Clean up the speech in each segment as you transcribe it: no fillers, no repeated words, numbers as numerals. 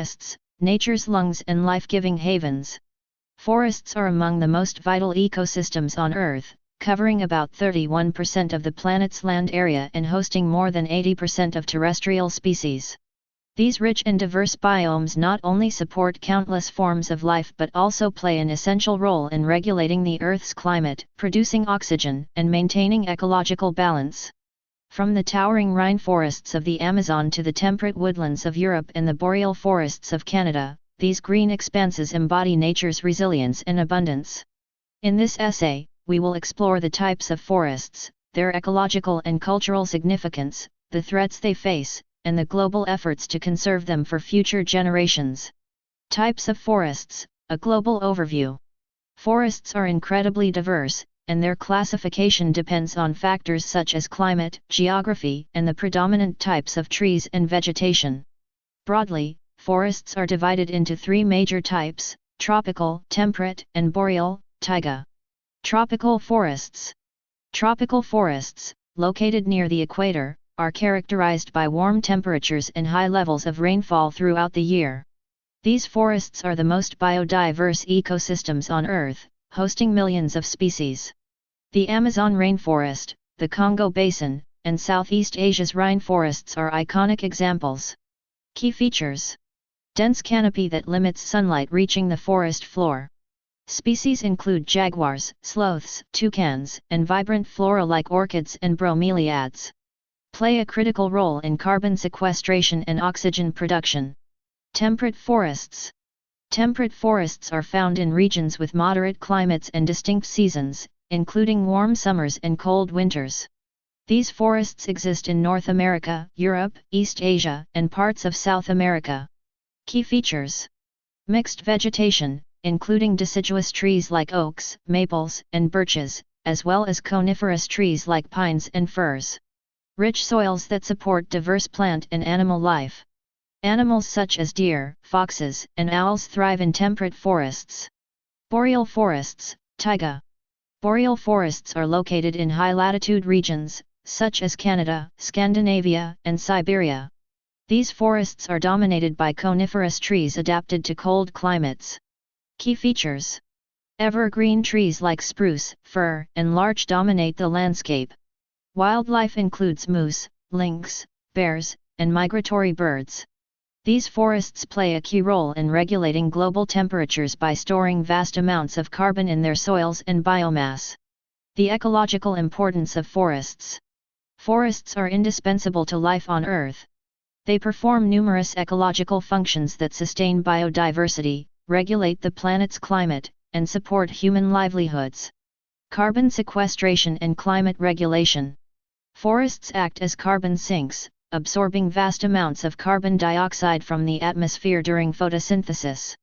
Forests, nature's lungs and life-giving havens. Forests are among the most vital ecosystems on Earth, covering about 31% of the planet's land area and hosting more than 80% of terrestrial species. These rich and diverse biomes not only support countless forms of life but also play an essential role in regulating the Earth's climate, producing oxygen, and maintaining ecological balance. From the towering rainforests of the Amazon to the temperate woodlands of Europe and the boreal forests of Canada, these green expanses embody nature's resilience and abundance. In this essay, we will explore the types of forests, their ecological and cultural significance, the threats they face, and the global efforts to conserve them for future generations. Types of forests, a global overview. Forests are incredibly diverse, and their classification depends on factors such as climate, geography, and the predominant types of trees and vegetation. Broadly, forests are divided into three major types: tropical, temperate, and boreal, taiga. Tropical forests. Tropical forests, located near the equator, are characterized by warm temperatures and high levels of rainfall throughout the year. These forests are the most biodiverse ecosystems on Earth, hosting millions of species. The Amazon rainforest, the Congo Basin, and Southeast Asia's rainforests are iconic examples. Key features: dense canopy that limits sunlight reaching the forest floor. Species include jaguars, sloths, toucans, and vibrant flora like orchids and bromeliads. Play a critical role in carbon sequestration and oxygen production. Temperate forests. Temperate forests are found in regions with moderate climates and distinct seasons, including warm summers and cold winters. These forests exist in North America, Europe, East Asia, and parts of South America. Key features: mixed vegetation, including deciduous trees like oaks, maples, and birches, as well as coniferous trees like pines and firs. Rich soils that support diverse plant and animal life. Animals such as deer, foxes, and owls thrive in temperate forests. Boreal forests, taiga. Boreal forests are located in high-latitude regions, such as Canada, Scandinavia, and Siberia. These forests are dominated by coniferous trees adapted to cold climates. Key features: evergreen trees like spruce, fir, and larch dominate the landscape. Wildlife includes moose, lynx, bears, and migratory birds. These forests play a key role in regulating global temperatures by storing vast amounts of carbon in their soils and biomass. The ecological importance of forests. Forests are indispensable to life on Earth. They perform numerous ecological functions that sustain biodiversity, regulate the planet's climate, and support human livelihoods. Carbon sequestration and climate regulation. Forests act as carbon sinks, absorbing vast amounts of carbon dioxide from the atmosphere during photosynthesis.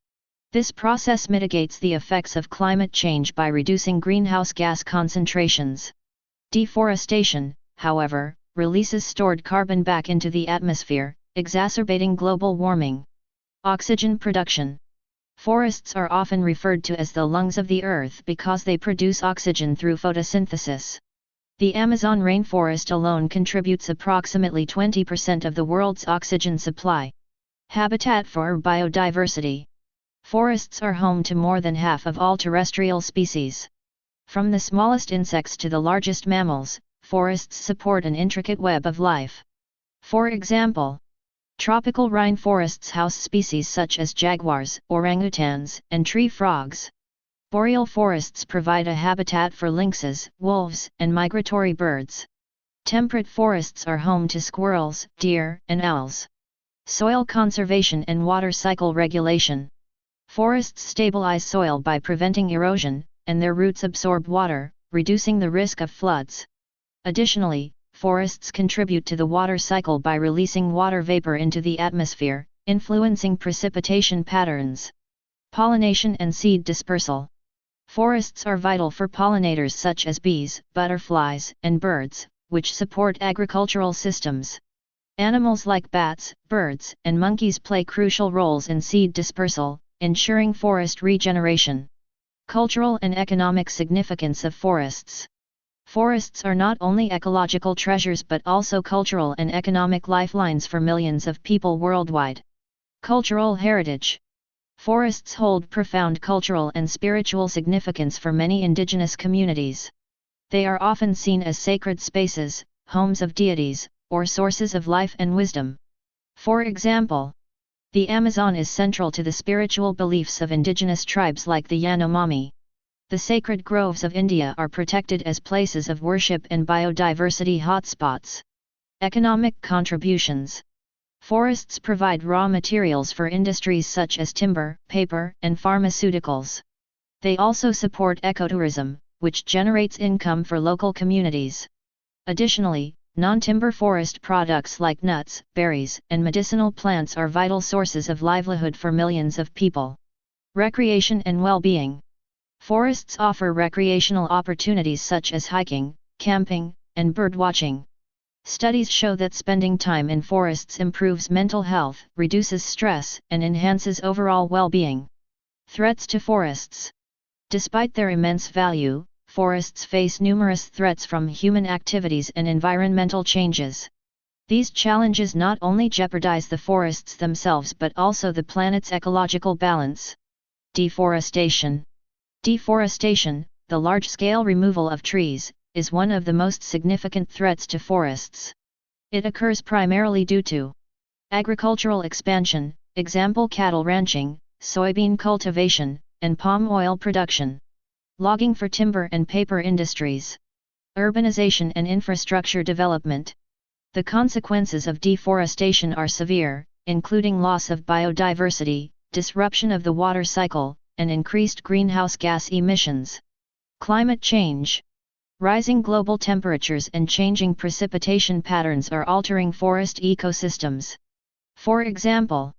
This process mitigates the effects of climate change by reducing greenhouse gas concentrations. Deforestation, however, releases stored carbon back into the atmosphere, exacerbating global warming. Oxygen production. Forests are often referred to as the lungs of the Earth because they produce oxygen through photosynthesis. The Amazon rainforest alone contributes approximately 20% of the world's oxygen supply. Habitat for biodiversity. Forests are home to more than half of all terrestrial species. From the smallest insects to the largest mammals, forests support an intricate web of life. For example, tropical rainforests house species such as jaguars, orangutans, and tree frogs. Boreal forests provide a habitat for lynxes, wolves, and migratory birds. Temperate forests are home to squirrels, deer, and owls. Soil conservation and water cycle regulation. Forests stabilize soil by preventing erosion, and their roots absorb water, reducing the risk of floods. Additionally, forests contribute to the water cycle by releasing water vapor into the atmosphere, influencing precipitation patterns. Pollination and seed dispersal. Forests are vital for pollinators such as bees, butterflies, and birds, which support agricultural systems. Animals like bats, birds, and monkeys play crucial roles in seed dispersal, ensuring forest regeneration. Cultural and economic significance of forests. Forests are not only ecological treasures but also cultural and economic lifelines for millions of people worldwide. Cultural heritage. Forests hold profound cultural and spiritual significance for many indigenous communities. They are often seen as sacred spaces, homes of deities, or sources of life and wisdom. For example, the Amazon is central to the spiritual beliefs of indigenous tribes like the Yanomami. The sacred groves of India are protected as places of worship and biodiversity hotspots. Economic contributions. Forests provide raw materials for industries such as timber, paper, and pharmaceuticals. They also support ecotourism, which generates income for local communities. Additionally, non-timber forest products like nuts, berries, and medicinal plants are vital sources of livelihood for millions of people. Recreation and well-being. Forests offer recreational opportunities such as hiking, camping, and birdwatching. Studies show that spending time in forests improves mental health, reduces stress, and enhances overall well-being. Threats to forests. Despite their immense value, forests face numerous threats from human activities and environmental changes. These challenges not only jeopardize the forests themselves but also the planet's ecological balance. Deforestation. Deforestation, the large-scale removal of trees, is one of the most significant threats to forests. It occurs primarily due to agricultural expansion, example cattle ranching, soybean cultivation, and palm oil production. Logging for timber and paper industries. Urbanization and infrastructure development. The consequences of deforestation are severe, including loss of biodiversity, disruption of the water cycle, and increased greenhouse gas emissions. Climate change. Rising global temperatures and changing precipitation patterns are altering forest ecosystems. For example,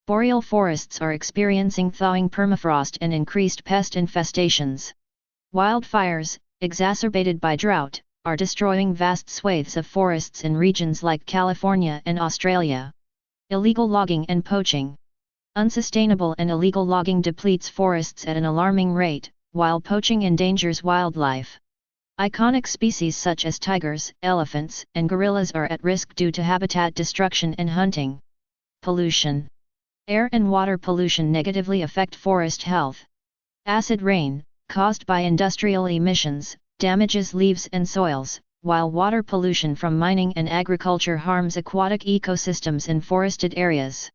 boreal forests are experiencing thawing permafrost and increased pest infestations. Wildfires, exacerbated by drought, are destroying vast swathes of forests in regions like California and Australia. Illegal logging and poaching. Unsustainable and illegal logging depletes forests at an alarming rate, while poaching endangers wildlife. Iconic species such as tigers, elephants, and gorillas are at risk due to habitat destruction and hunting. Pollution. Air and water pollution negatively affect forest health. Acid rain, caused by industrial emissions, damages leaves and soils, while water pollution from mining and agriculture harms aquatic ecosystems in forested areas.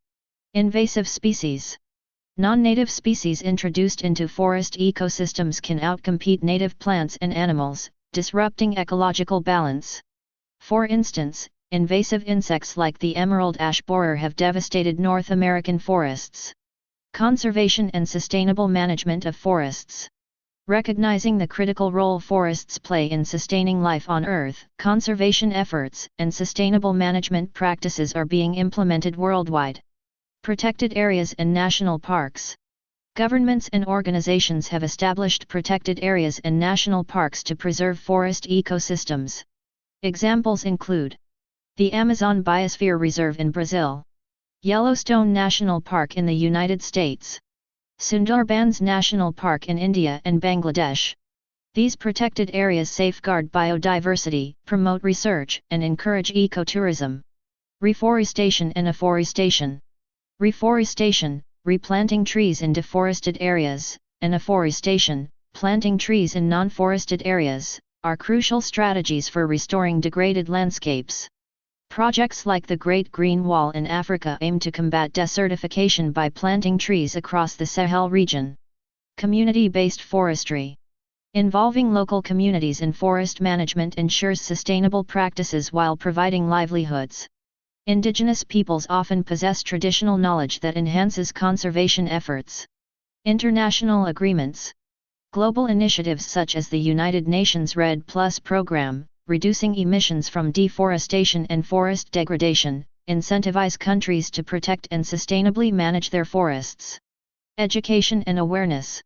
Invasive species. Non-native species introduced into forest ecosystems can outcompete native plants and animals, disrupting ecological balance. For instance, invasive insects like the emerald ash borer have devastated North American forests. Conservation and sustainable management of forests. Recognizing the critical role forests play in sustaining life on Earth, conservation efforts and sustainable management practices are being implemented worldwide. Protected areas and national parks. Governments and organizations have established protected areas and national parks to preserve forest ecosystems. Examples include the Amazon Biosphere Reserve in Brazil, Yellowstone National Park in the United States, Sundarbans National Park in India and Bangladesh. These protected areas safeguard biodiversity, promote research, and encourage ecotourism. Reforestation and afforestation. Reforestation, replanting trees in deforested areas, and afforestation, planting trees in non-forested areas, are crucial strategies for restoring degraded landscapes. Projects like the Great Green Wall in Africa aim to combat desertification by planting trees across the Sahel region. Community-based forestry. Involving local communities in forest management ensures sustainable practices while providing livelihoods. Indigenous peoples often possess traditional knowledge that enhances conservation efforts. International agreements. Global initiatives such as the United Nations REDD+ program, reducing emissions from deforestation and forest degradation, incentivize countries to protect and sustainably manage their forests. Education and awareness.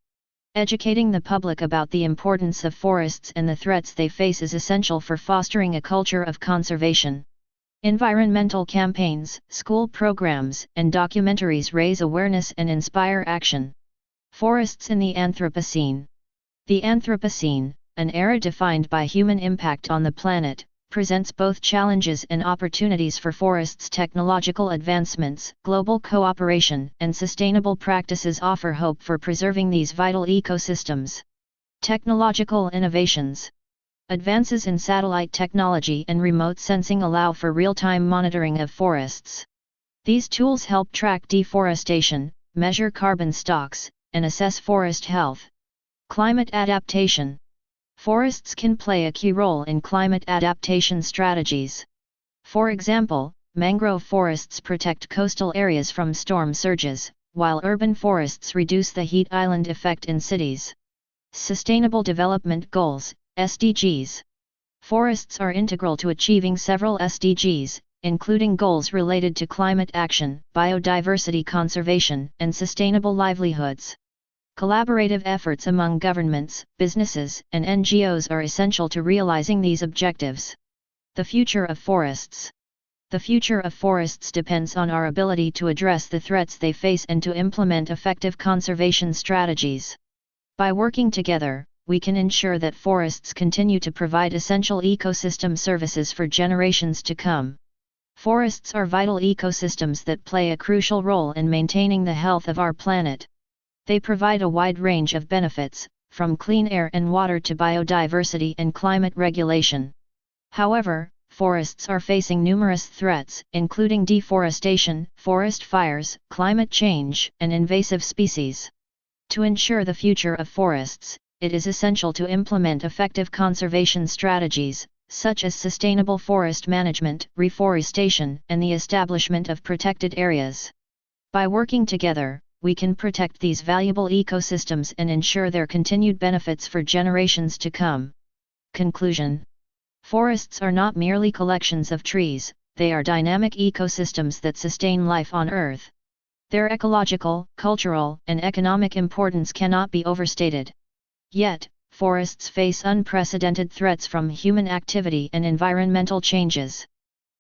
Educating the public about the importance of forests and the threats they face is essential for fostering a culture of conservation. Environmental campaigns, school programs, and documentaries raise awareness and inspire action. Forests in the Anthropocene. The Anthropocene, an era defined by human impact on the planet, presents both challenges and opportunities for forests. Technological advancements, global cooperation, and sustainable practices offer hope for preserving these vital ecosystems. Technological innovations. Advances in satellite technology and remote sensing allow for real-time monitoring of forests. These tools help track deforestation, measure carbon stocks, and assess forest health. Climate adaptation. Forests can play a key role in climate adaptation strategies. For example, mangrove forests protect coastal areas from storm surges, while urban forests reduce the heat island effect in cities. Sustainable Development Goals, SDGs. Forests are integral to achieving several SDGs, including goals related to climate action, biodiversity conservation, and sustainable livelihoods. Collaborative efforts among governments, businesses, and NGOs are essential to realizing these objectives. The future of forests. The future of forests depends on our ability to address the threats they face and to implement effective conservation strategies. By working together, we can ensure that forests continue to provide essential ecosystem services for generations to come. Forests are vital ecosystems that play a crucial role in maintaining the health of our planet. They provide a wide range of benefits, from clean air and water to biodiversity and climate regulation. However, forests are facing numerous threats, including deforestation, forest fires, climate change, and invasive species. To ensure the future of forests, it is essential to implement effective conservation strategies, such as sustainable forest management, reforestation, and the establishment of protected areas. By working together, we can protect these valuable ecosystems and ensure their continued benefits for generations to come. Conclusion. Forests are not merely collections of trees, they are dynamic ecosystems that sustain life on Earth. Their ecological, cultural, and economic importance cannot be overstated. Yet, forests face unprecedented threats from human activity and environmental changes.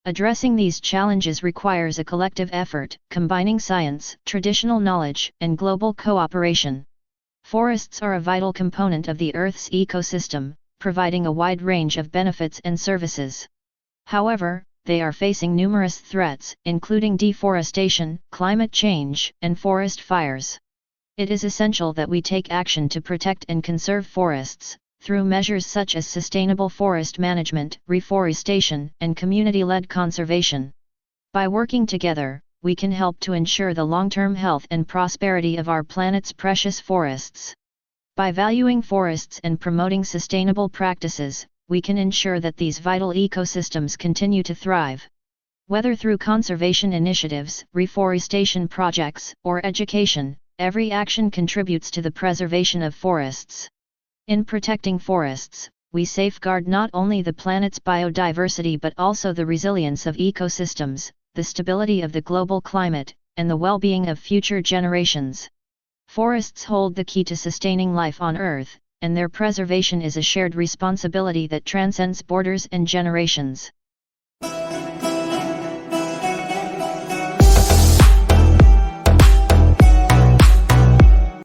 Addressing these challenges requires a collective effort, combining science, traditional knowledge, and global cooperation. Forests are a vital component of the Earth's ecosystem, providing a wide range of benefits and services. However, they are facing numerous threats, including deforestation, climate change, and forest fires. It is essential that we take action to protect and conserve forests, through measures such as sustainable forest management, reforestation, and community-led conservation. By working together, we can help to ensure the long-term health and prosperity of our planet's precious forests. By valuing forests and promoting sustainable practices, we can ensure that these vital ecosystems continue to thrive. Whether through conservation initiatives, reforestation projects, or education, every action contributes to the preservation of forests. In protecting forests, we safeguard not only the planet's biodiversity but also the resilience of ecosystems, the stability of the global climate, and the well-being of future generations. Forests hold the key to sustaining life on Earth, and their preservation is a shared responsibility that transcends borders and generations.